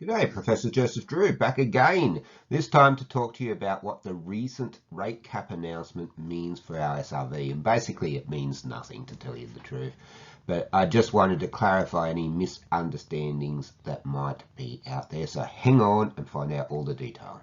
G'day, Professor Joseph Drew, back again, this time to talk to you about what the recent rate cap announcement means for our SRV. And basically it means nothing, to tell you the truth. But I just wanted to clarify any misunderstandings that might be out there. So hang on and find out all the detail.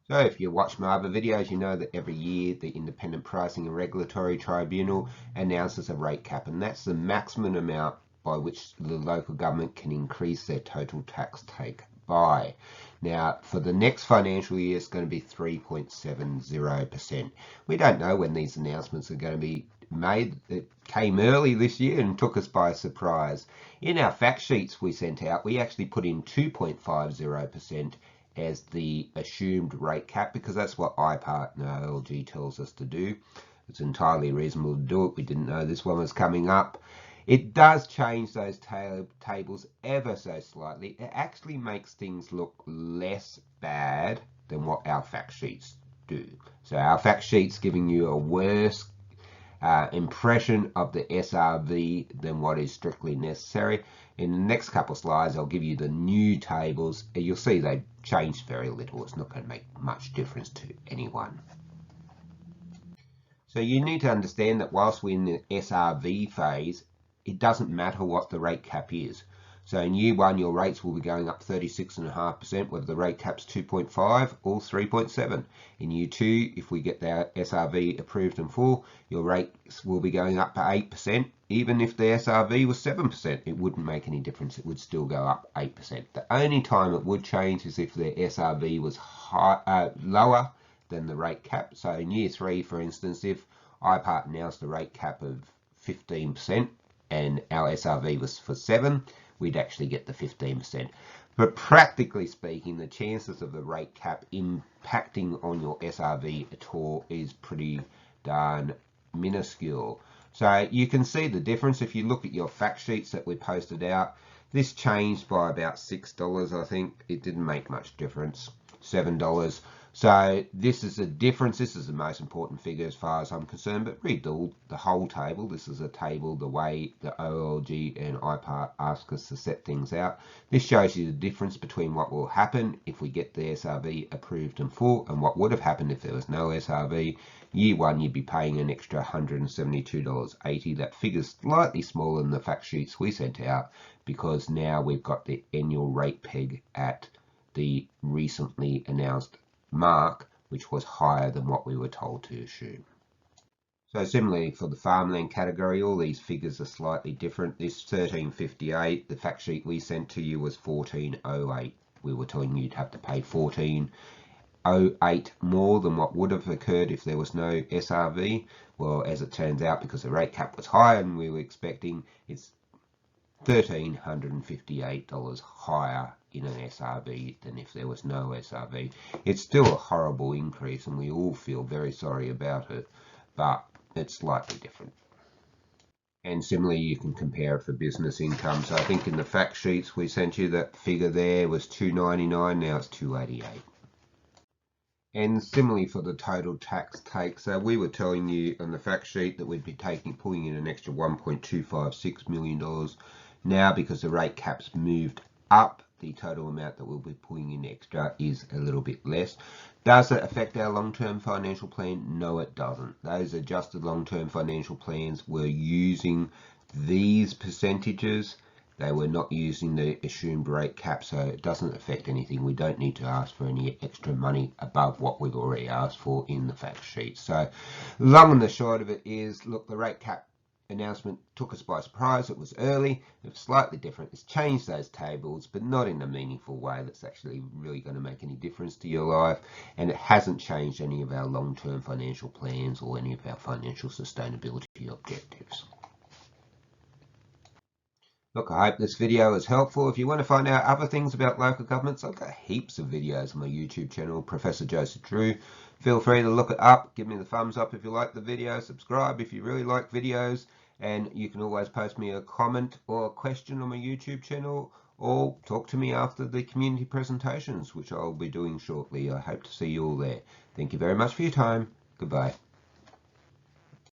So if you watch my other videos, you know that every year the Independent Pricing and Regulatory Tribunal announces a rate cap, and that's the maximum amount by which the local government can increase their total tax take by. Now, for the next financial year, it's going to be 3.70%. We don't know when these announcements are going to be made. It came early this year and took us by surprise. In our fact sheets we sent out, we actually put in 2.50% as the assumed rate cap, because that's what IPART and OLG tells us to do. It's entirely reasonable to do it. We didn't know this one was coming up. It does change those tables ever so slightly. It actually makes things look less bad than what our fact sheets do. So our fact sheet's giving you a worse impression of the SRV than what is strictly necessary. In the next couple of slides, I'll give you the new tables. You'll see they changed very little. It's not going to make much difference to anyone. So you need to understand that whilst we're in the SRV phase, it doesn't matter what the rate cap is. So in year one, your rates will be going up 36.5%, whether the rate cap's 2.5 or 3.7. In year two, if we get the SRV approved in full, your rates will be going up to 8%. Even if the SRV was 7%, it wouldn't make any difference. It would still go up 8%. The only time it would change is if the SRV was lower than the rate cap. So in year three, for instance, if IPART announced a rate cap of 15% and our SRV was for 7%, we'd actually get the 15%. But practically speaking, the chances of the rate cap impacting on your SRV at all is pretty darn minuscule. So you can see the difference if you look at your fact sheets that we posted out. This changed by about $6, I think. It didn't make much difference. $7. So this is a difference. This is the most important figure as far as I'm concerned, but read the whole table. This is a table the way the OLG and IPART ask us to set things out. This shows you the difference between what will happen if we get the SRV approved in full and what would have happened if there was no SRV. Year one, you'd be paying an extra $172.80. That figure's slightly smaller than the fact sheets we sent out because now we've got the annual rate peg at the recently announced mark, which was higher than what we were told to assume. So similarly for the farmland category, all these figures are slightly different. This 1358, the fact sheet we sent to you was 1408. We were telling you you'd have to pay 1408 more than what would have occurred if there was no SRV. Well, as it turns out, because the rate cap was higher than we were expecting, it's $1,358 higher in an SRV than if there was no SRV. It's still a horrible increase and we all feel very sorry about it, but it's slightly different. And similarly, you can compare it for business income. So I think in the fact sheets we sent you, that figure there was $299, now it's $288. And similarly for the total tax take, so we were telling you on the fact sheet that we'd be pulling in an extra $1.256 million. Now, because the rate cap's moved up, the total amount that we'll be pulling in extra is a little bit less. Does it affect our long-term financial plan? No, it doesn't. Those adjusted long-term financial plans were using these percentages. They were not using the assumed rate cap, so it doesn't affect anything. We don't need to ask for any extra money above what we've already asked for in the fact sheet. So long and the short of it is, look, the rate cap announcement took us by surprise. It was early, it was slightly different. It's changed those tables, but not in a meaningful way that's actually really going to make any difference to your life, and it hasn't changed any of our long-term financial plans or any of our financial sustainability objectives. Look, I hope this video is helpful. If you want to find out other things about local governments, I've got heaps of videos on my YouTube channel, Professor Joseph Drew. Feel free to look it up. Give me the thumbs up if you like the video. Subscribe if you really like videos. And you can always post me a comment or a question on my YouTube channel, or talk to me after the community presentations, which I'll be doing shortly. I hope to see you all there. Thank you very much for your time. Goodbye.